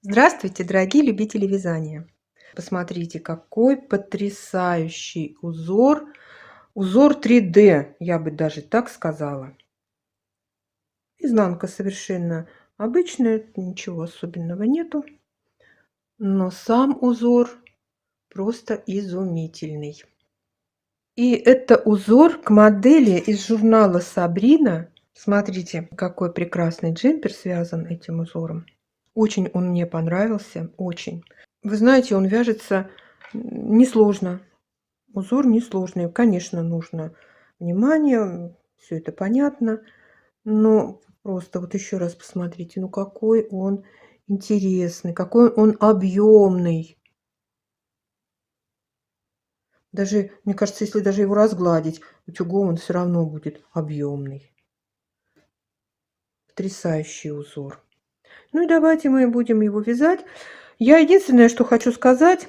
Здравствуйте, дорогие любители вязания! Посмотрите, какой потрясающий узор! Узор 3D, я бы даже так сказала. Изнанка совершенно обычная, ничего особенного нету. Но сам узор просто изумительный. И это узор к модели из журнала Сабрина. Смотрите, какой прекрасный джемпер связан этим узором. Очень он мне понравился, очень. Вы знаете, он вяжется несложно. Узор несложный. Конечно, нужно внимание, все это понятно. Но просто вот еще раз посмотрите, ну какой он интересный, какой он объемный. Даже, мне кажется, если даже его разгладить утюгом, он все равно будет объемный. Потрясающий узор. Ну и давайте мы будем его вязать. Я единственное, что хочу сказать,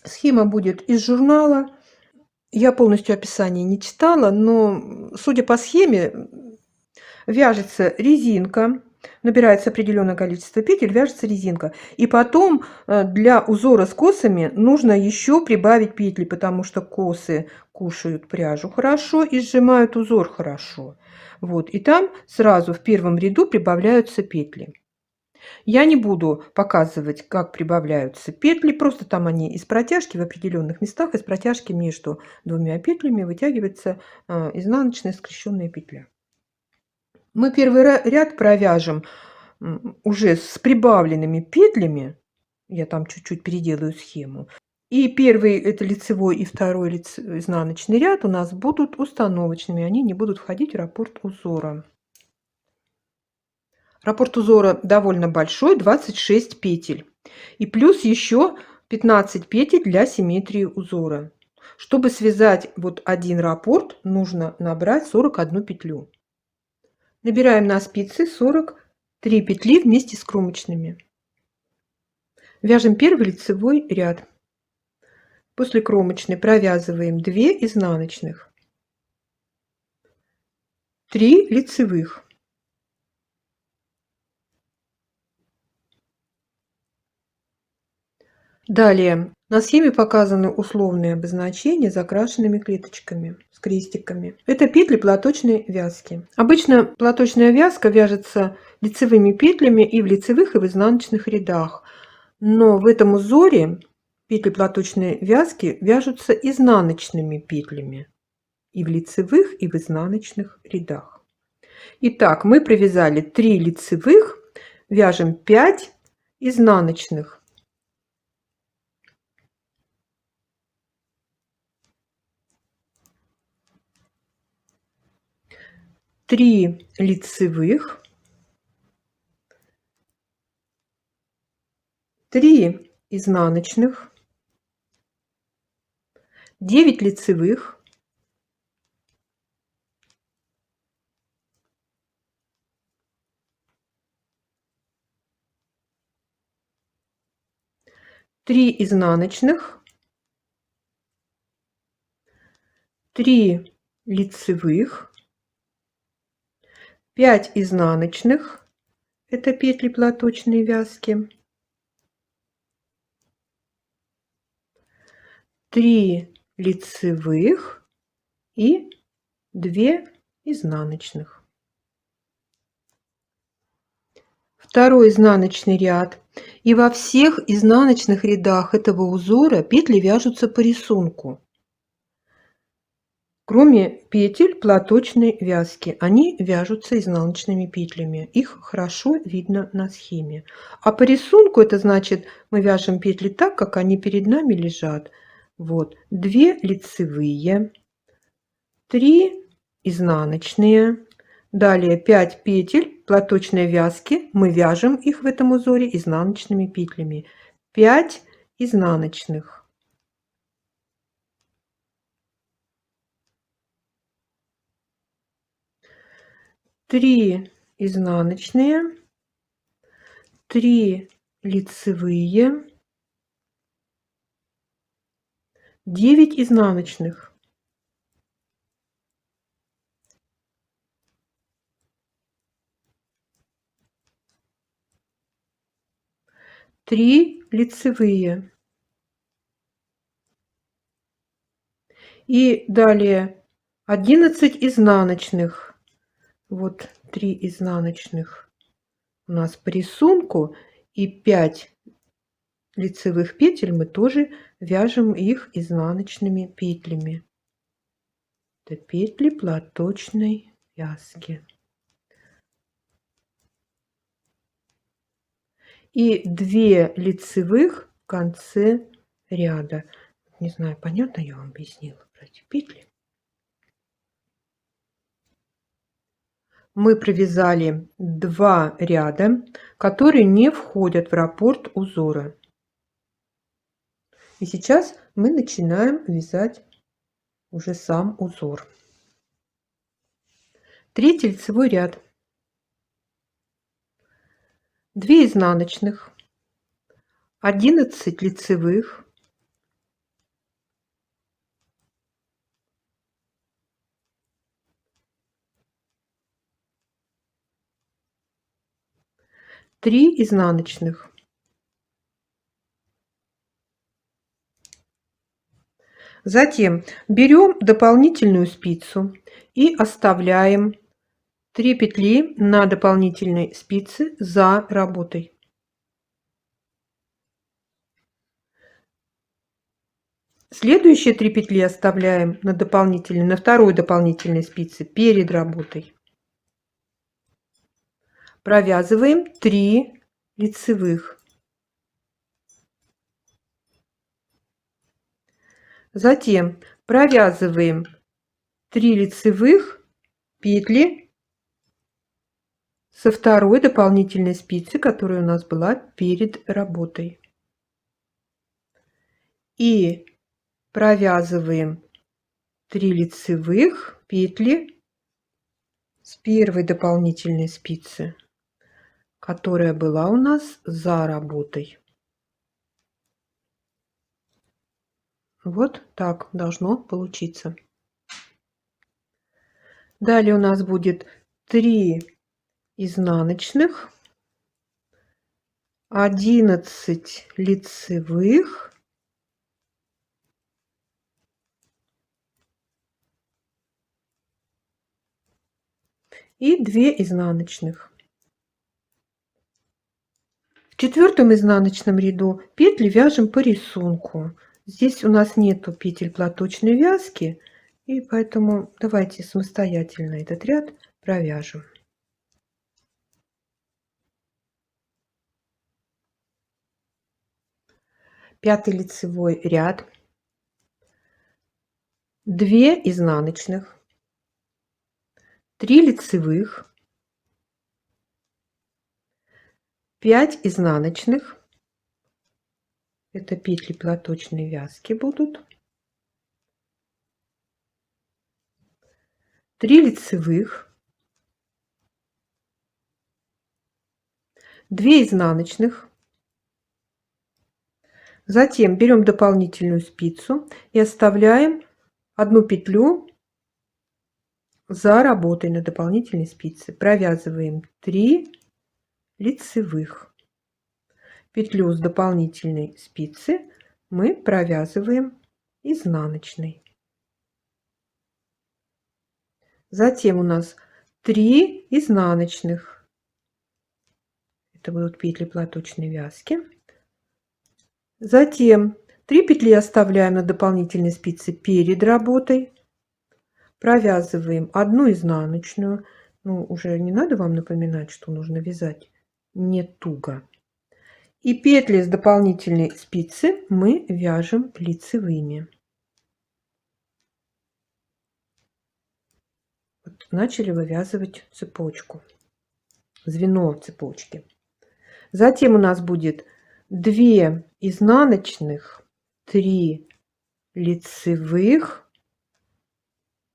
схема будет из журнала. Я полностью описание не читала, но, судя по схеме, вяжется резинка, набирается определенное количество петель, вяжется резинка. И потом для узора с косами нужно еще прибавить петли, потому что косы кушают пряжу хорошо и сжимают узор хорошо. Вот. И там сразу в первом ряду прибавляются петли. Я не буду показывать, как прибавляются петли, просто там они из протяжки в определенных местах, из протяжки между двумя петлями вытягивается изнаночная скрещенная петля. Мы первый ряд провяжем уже с прибавленными петлями, я там чуть-чуть переделаю схему, и первый это лицевой и второй изнаночный ряд у нас будут установочными, они не будут входить в раппорт узора. Раппорт узора довольно большой, 26 петель. И плюс еще 15 петель для симметрии узора. Чтобы связать вот один раппорт, нужно набрать 41 петлю. Набираем на спицы 43 петли вместе с кромочными. Вяжем первый лицевой ряд. После кромочной провязываем 2 изнаночных, 3 лицевых. Далее на схеме показаны условные обозначения закрашенными клеточками с крестиками. Это петли платочной вязки. Обычно платочная вязка вяжется лицевыми петлями и в лицевых, и в изнаночных рядах. Но в этом узоре петли платочной вязки вяжутся изнаночными петлями и в лицевых, и в изнаночных рядах. Итак, мы провязали 3 лицевых, вяжем 5 изнаночных. 3 лицевых, 3 изнаночных, 9 лицевых, 3 изнаночных, 3 лицевых, 5 изнаночных, это петли платочной вязки, 3 лицевых и 2 изнаночных. Второй изнаночный ряд. И во всех изнаночных рядах этого узора петли вяжутся по рисунку. Кроме петель платочной вязки, они вяжутся изнаночными петлями. Их хорошо видно на схеме. А по рисунку это значит, мы вяжем петли так, как они перед нами лежат. Вот 2 лицевые, 3 изнаночные, далее 5 петель платочной вязки, мы вяжем их в этом узоре изнаночными петлями, 5 изнаночных. 3 изнаночные, 3 лицевые, 9 изнаночных. 3 лицевые. И далее 11 изнаночных. Вот 3 изнаночных у нас по рисунку, и 5 лицевых петель мы тоже вяжем их изнаночными петлями. Это петли платочной вязки. И 2 лицевых в конце ряда. Не знаю, понятно я вам объяснила про эти петли? Мы провязали 2 ряда, которые не входят в раппорт узора. И сейчас мы начинаем вязать уже сам узор. Третий лицевой ряд. 2 изнаночных, 11 лицевых, три изнаночных. Затем берем дополнительную спицу и оставляем 3 петли на дополнительной спице за работой. Следующие 3 петли оставляем на второй дополнительной спице перед работой. Провязываем 3 лицевых. Затем провязываем 3 лицевых петли со второй дополнительной спицы, которая у нас была перед работой. И провязываем 3 лицевых петли с первой дополнительной спицы, которая была у нас за работой. Вот так должно получиться. Далее у нас будет 3 изнаночных, 11 лицевых, и 2 изнаночных. В четвертом изнаночном ряду петли вяжем по рисунку. Здесь у нас нету петель платочной вязки, и поэтому давайте самостоятельно этот ряд провяжем. Пятый лицевой ряд, 2 изнаночных, 3 лицевых, 5 изнаночных. Это петли платочной вязки будут. 3 лицевых, 2 изнаночных. Затем берем дополнительную спицу и оставляем одну петлю за работой на дополнительной спице. Провязываем 3 лицевых. Петлю с дополнительной спицы мы провязываем изнаночной. Затем у нас 3 изнаночных. Это будут петли платочной вязки. Затем 3 петли оставляем на дополнительной спице перед работой. Провязываем одну изнаночную. Ну, уже не надо вам напоминать, что нужно вязать не туго. И петли с дополнительной спицы мы вяжем лицевыми. Вот начали вывязывать цепочку, звено цепочки. Затем у нас будет 2 изнаночных, 3 лицевых,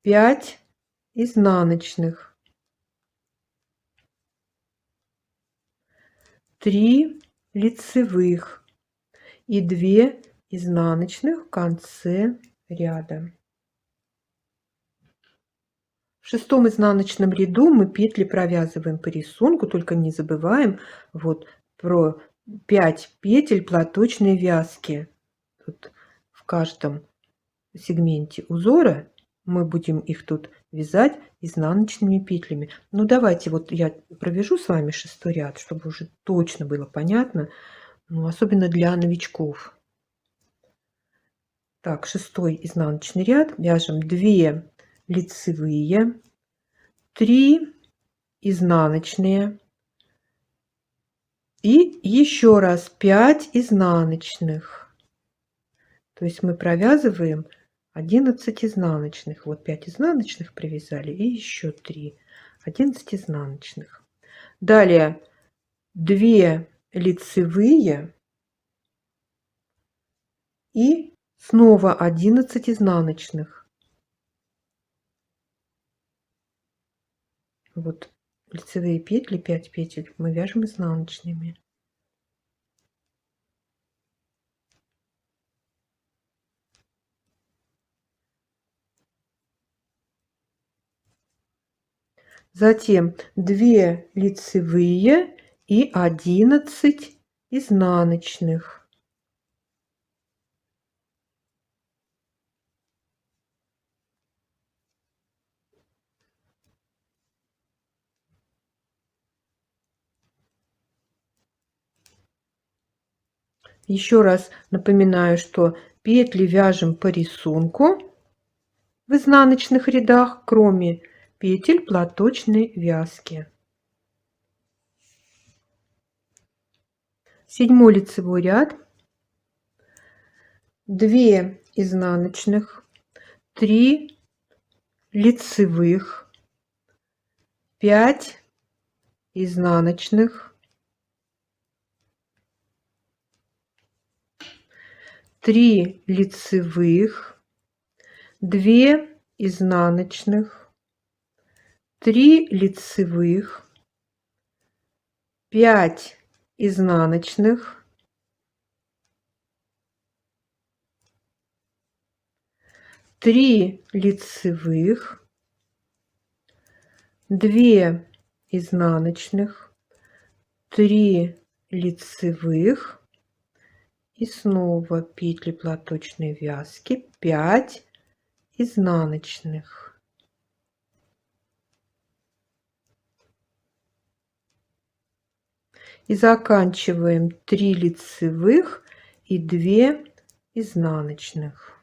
5 изнаночных, 3 лицевых и 2 изнаночных в конце ряда. В шестом изнаночном ряду мы петли провязываем по рисунку, только не забываем вот про 5 петель платочной вязки. Тут в каждом сегменте узора мы будем их тут вязать изнаночными петлями. Ну, давайте вот я провяжу с вами 6 ряд, чтобы уже точно было понятно, ну, особенно для новичков. Так, 6 изнаночный ряд, вяжем 2 лицевые, 3 изнаночные и еще раз 5 изнаночных. То есть мы провязываем 11 изнаночных. Вот 5 изнаночных провязали и еще 3. 11 изнаночных. Далее 2 лицевые и снова 11 изнаночных. Вот лицевые петли, 5 петель мы вяжем изнаночными. Затем 2 лицевые и 11 изнаночных. Еще раз напоминаю, что петли вяжем по рисунку в изнаночных рядах, кроме петель платочной вязки. 7 лицевой ряд, 2 изнаночных, 3 лицевых, 5 изнаночных, 3 лицевых, 2 изнаночных, 3 лицевых, 5 изнаночных, 3 лицевых, 2 изнаночных, 3 лицевых и снова петли платочной вязки, 5 изнаночных. И заканчиваем 3 лицевых и 2 изнаночных.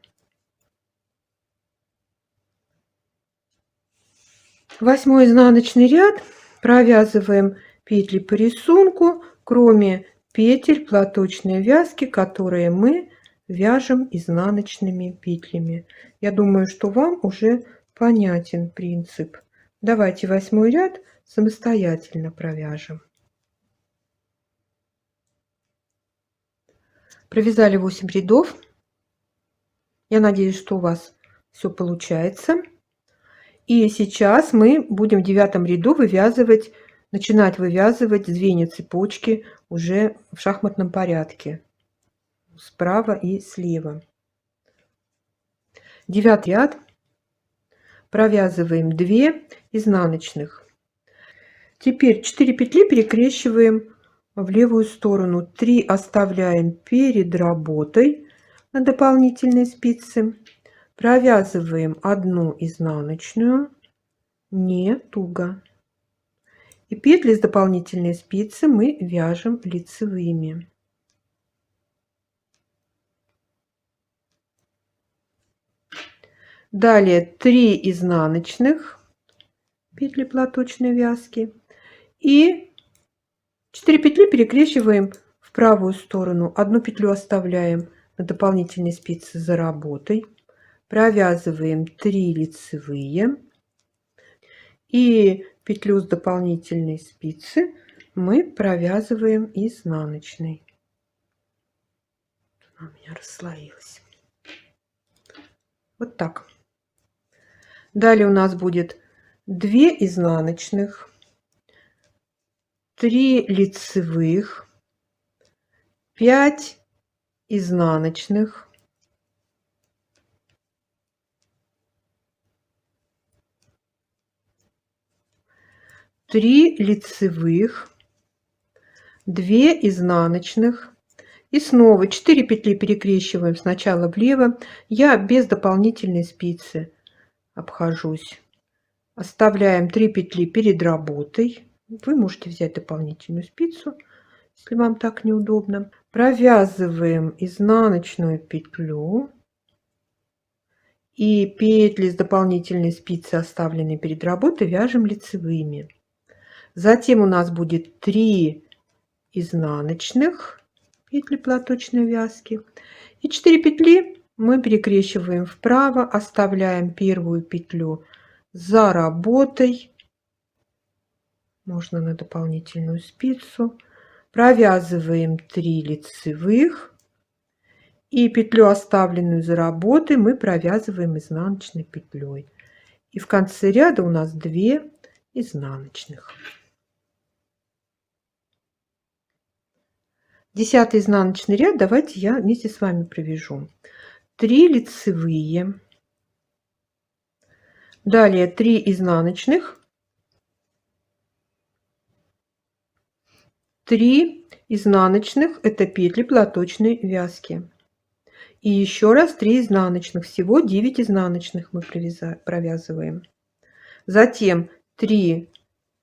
8 изнаночный ряд, провязываем петли по рисунку, кроме петель платочной вязки, которые мы вяжем изнаночными петлями. Я думаю, что вам уже понятен принцип. Давайте 8 ряд самостоятельно провяжем. Провязали 8 рядов. Я надеюсь, что у вас все получается. И сейчас мы будем в 9 ряду начинать вывязывать звенья цепочки уже в шахматном порядке, справа и слева. 9 ряд, провязываем 2 изнаночных. Теперь 4 петли перекрещиваем в левую сторону, 3 оставляем перед работой на дополнительной спице, провязываем 1 изнаночную, не туго. И петли с дополнительной спицы мы вяжем лицевыми. Далее 3 изнаночных, петли платочной вязки, и 4 петли перекрещиваем в правую сторону. 1 петлю оставляем на дополнительной спице за работой, провязываем 3 лицевые, и петлю с дополнительной спицы мы провязываем изнаночной. Она у меня расслоилась. Вот так. Далее у нас будет 2 изнаночных, 3 лицевых, 5 изнаночных, 3 лицевых, 2 изнаночных и снова 4 петли перекрещиваем сначала влево. Я без дополнительной спицы обхожусь. Оставляем 3 петли перед работой. Вы можете взять дополнительную спицу, если вам так неудобно. Провязываем изнаночную петлю и петли с дополнительной спицы, оставленные перед работой, вяжем лицевыми. Затем у нас будет 3 изнаночных петли платочной вязки и 4 петли мы перекрещиваем вправо, оставляем первую петлю за работой, можно на дополнительную спицу, провязываем 3 лицевых и петлю, оставленную за работой, мы провязываем изнаночной петлей. И в конце ряда у нас 2 изнаночных. 10 изнаночный ряд давайте я вместе с вами провяжу. 3 лицевые, далее 3 изнаночных, 3 изнаночных, это петли платочной вязки, и еще раз 3 изнаночных, всего 9 изнаночных мы провязываем. Затем 3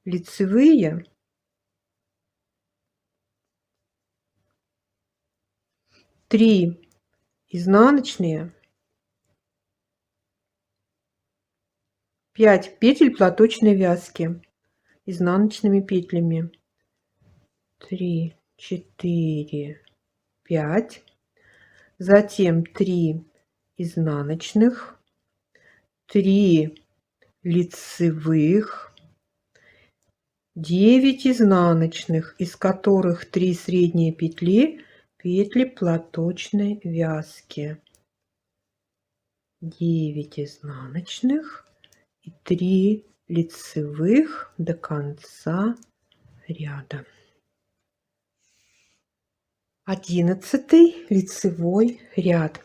лицевые, 3 изнаночные, 5 петель платочной вязки изнаночными петлями. 3, 4, 5. Затем 3 изнаночных, 3 лицевых, 9 изнаночных, из которых 3 средние петли петли платочной вязки. 9 изнаночных и 3 лицевых до конца ряда. 11 лицевой ряд.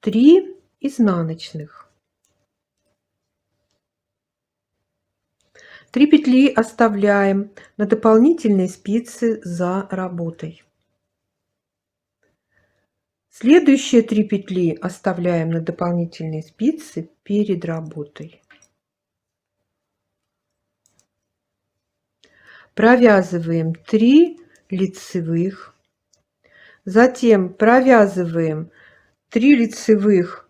3 изнаночных. 3 петли оставляем на дополнительной спице за работой. Следующие 3 петли оставляем на дополнительной спице перед работой. Провязываем 3 лицевых. Затем провязываем 3 лицевых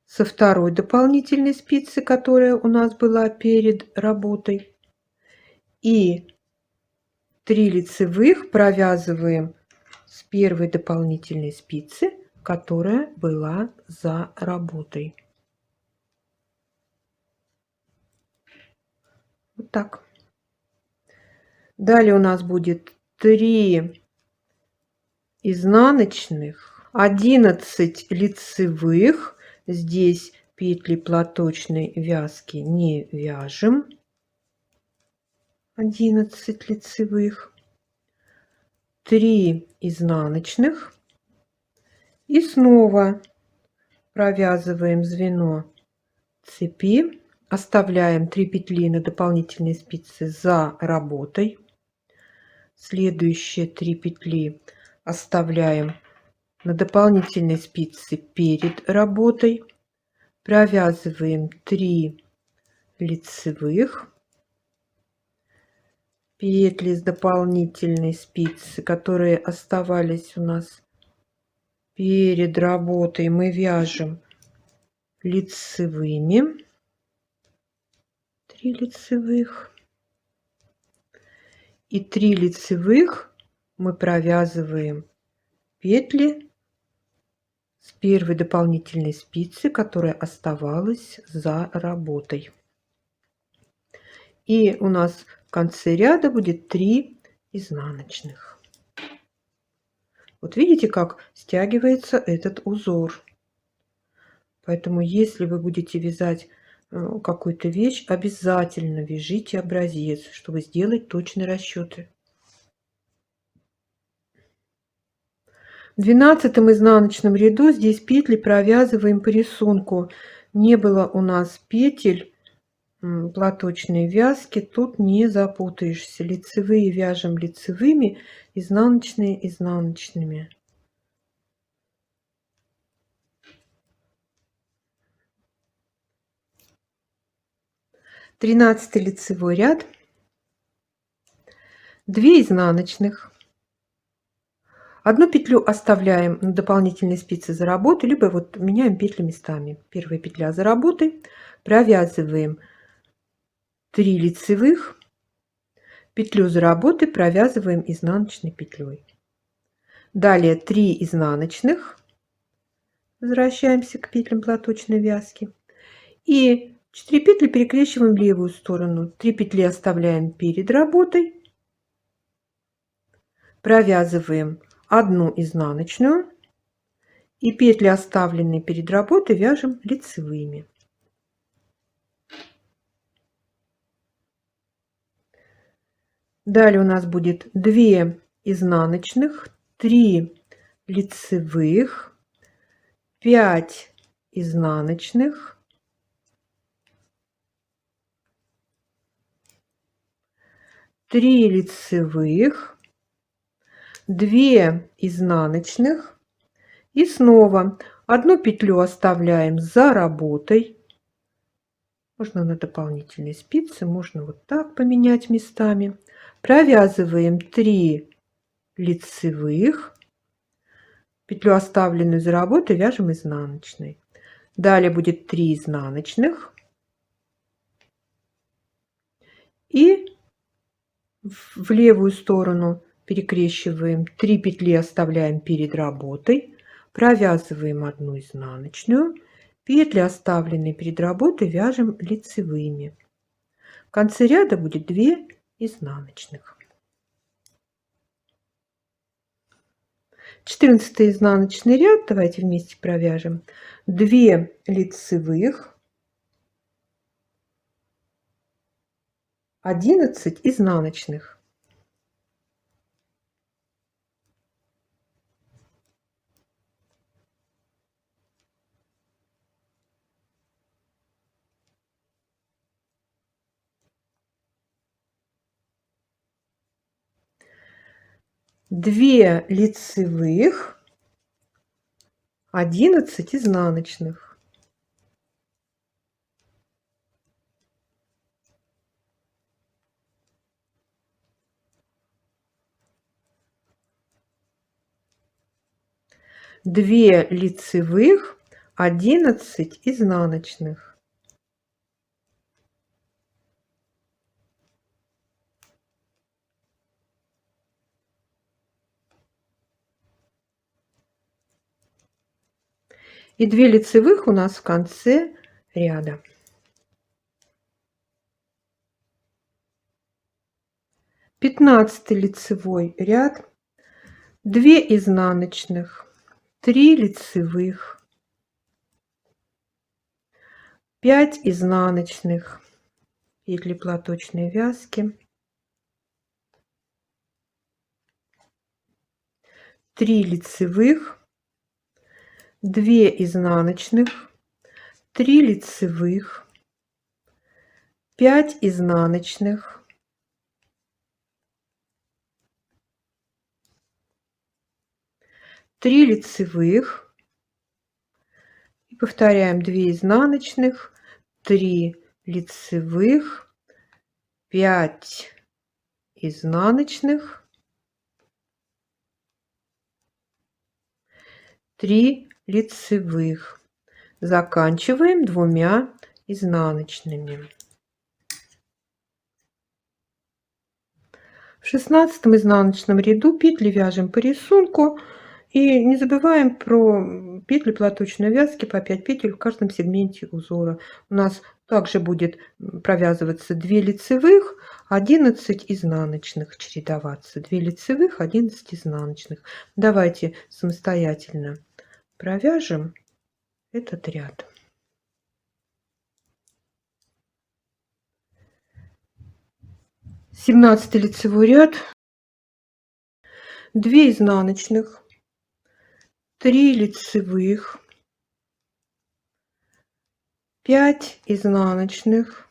со второй дополнительной спицы, которая у нас была перед работой. И 3 лицевых провязываем с первой дополнительной спицы, которая была за работой. Вот так. Далее у нас будет 3 изнаночных, 11 лицевых. Здесь петли платочной вязки не вяжем. 11 лицевых, 3 изнаночных и снова провязываем звено цепи, оставляем 3 петли на дополнительной спице за работой. Следующие 3 петли оставляем на дополнительной спице перед работой, провязываем 3 лицевых, петли с дополнительной спицы, которые оставались у нас перед работой, мы вяжем лицевыми, 3 лицевых и 3 лицевых мы провязываем петли с первой дополнительной спицы, которая оставалась за работой. И у нас в конце ряда будет 3 изнаночных. Вот видите, как стягивается этот узор. Поэтому, если вы будете вязать какую-то вещь, обязательно вяжите образец, чтобы сделать точные расчеты. В 12 изнаночном ряду здесь петли провязываем по рисунку. Не было у нас петель платочные вязки, тут не запутаешься. Лицевые вяжем лицевыми, изнаночные изнаночными. 13 лицевой ряд, 2 изнаночных, одну петлю оставляем на дополнительной спице за работой, либо вот меняем петли местами. Первая петля за работой, провязываем 3 лицевых, петлю за работой провязываем изнаночной петлей. Далее 3 изнаночных, возвращаемся к петлям платочной вязки, и 4 петли перекрещиваем в левую сторону. 3 петли оставляем перед работой, провязываем 1 изнаночную, и петли, оставленные перед работой, вяжем лицевыми. Далее у нас будет 2 изнаночных, 3 лицевых, 5 изнаночных, 3 лицевых, 2 изнаночных, и снова одну петлю оставляем за работой. Можно на дополнительной спице, можно вот так поменять местами. Провязываем 3 лицевых, петлю, оставленную за работой, вяжем изнаночной. Далее будет 3 изнаночных, и в левую сторону перекрещиваем 3 петли, оставляем перед работой, провязываем 1 изнаночную, петли, оставленные перед работой, вяжем лицевыми. В конце ряда будет 2 изнаночных. 14 изнаночный ряд, давайте вместе провяжем. 2 лицевых, 11 изнаночных. Две лицевых, 11 изнаночных. Две лицевых, 11 изнаночных. И 2 лицевых у нас в конце ряда. 15 лицевой ряд, 2 изнаночных, 3 лицевых, 5 изнаночных, петли платочной вязки, 3 лицевых, 2 изнаночных, 3 лицевых, 5 изнаночных, 3 лицевых, и повторяем 2 изнаночных, 3 лицевых, 5 изнаночных, 3 лицевых. Заканчиваем 2 изнаночными. В 16 изнаночном ряду петли вяжем по рисунку. И не забываем про петли платочной вязки по 5 петель в каждом сегменте узора. У нас также будет провязываться 2 лицевых, 11 изнаночных, чередоваться. 2 лицевых, 11 изнаночных. Давайте самостоятельно провяжем этот ряд. Семнадцатый лицевой ряд, 2 изнаночных, 3 лицевых, 5 изнаночных,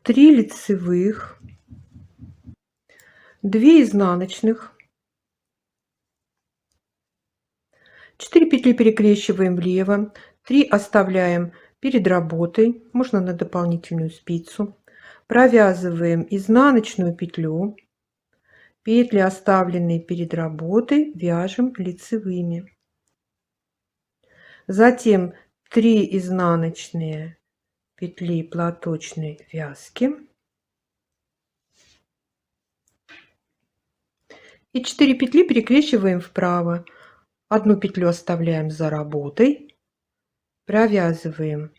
3 лицевых, 2 изнаночных, 4 петли перекрещиваем влево, 3 оставляем перед работой, можно на дополнительную спицу, провязываем изнаночную петлю, петли, оставленные перед работой, вяжем лицевыми. Затем 3 изнаночные петли платочной вязки и 4 петли перекрещиваем вправо. Одну петлю оставляем за работой, провязываем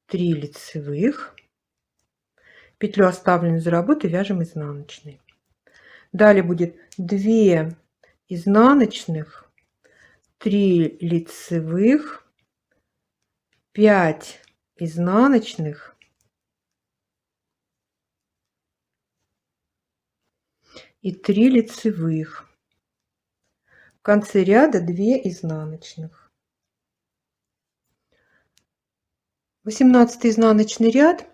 3 лицевых, петлю, оставленную за работой, вяжем изнаночной. Далее будет 2 изнаночных, 3 лицевых, 5 изнаночных и 3 лицевых. В конце ряда 2 изнаночных. 18 изнаночный ряд,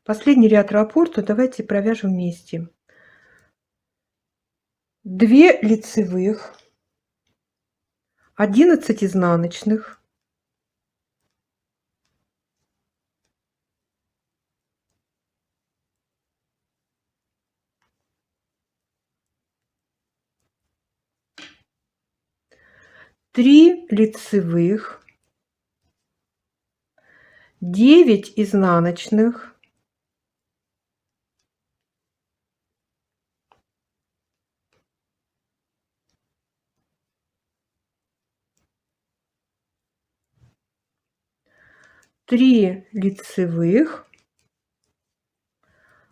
последний ряд раппорта. Давайте провяжем вместе. 2 лицевых, 11 изнаночных, 3 лицевых, 9 изнаночных, 3 лицевых,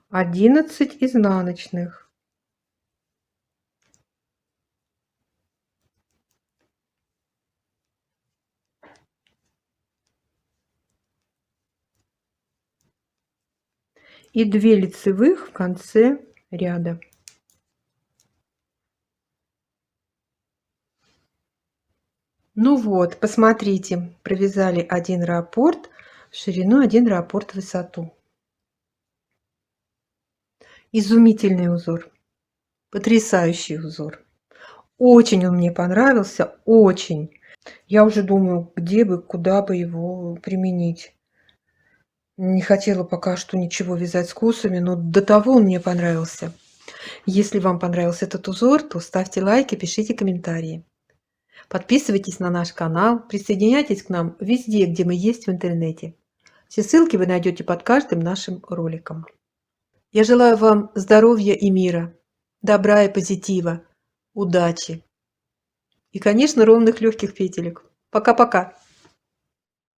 11 изнаночных. И 2 лицевых в конце ряда. Ну вот, посмотрите, провязали 1 раппорт в ширину, 1 раппорт в высоту. Изумительный узор, потрясающий узор. Очень он мне понравился, очень. Я уже думаю, где бы, куда бы его применить. Не хотела пока что ничего вязать с косами, но до того он мне понравился. Если вам понравился этот узор, то ставьте лайки, пишите комментарии. Подписывайтесь на наш канал, присоединяйтесь к нам везде, где мы есть в интернете. Все ссылки вы найдете под каждым нашим роликом. Я желаю вам здоровья и мира, добра и позитива, удачи и, конечно, ровных легких петелек. Пока-пока!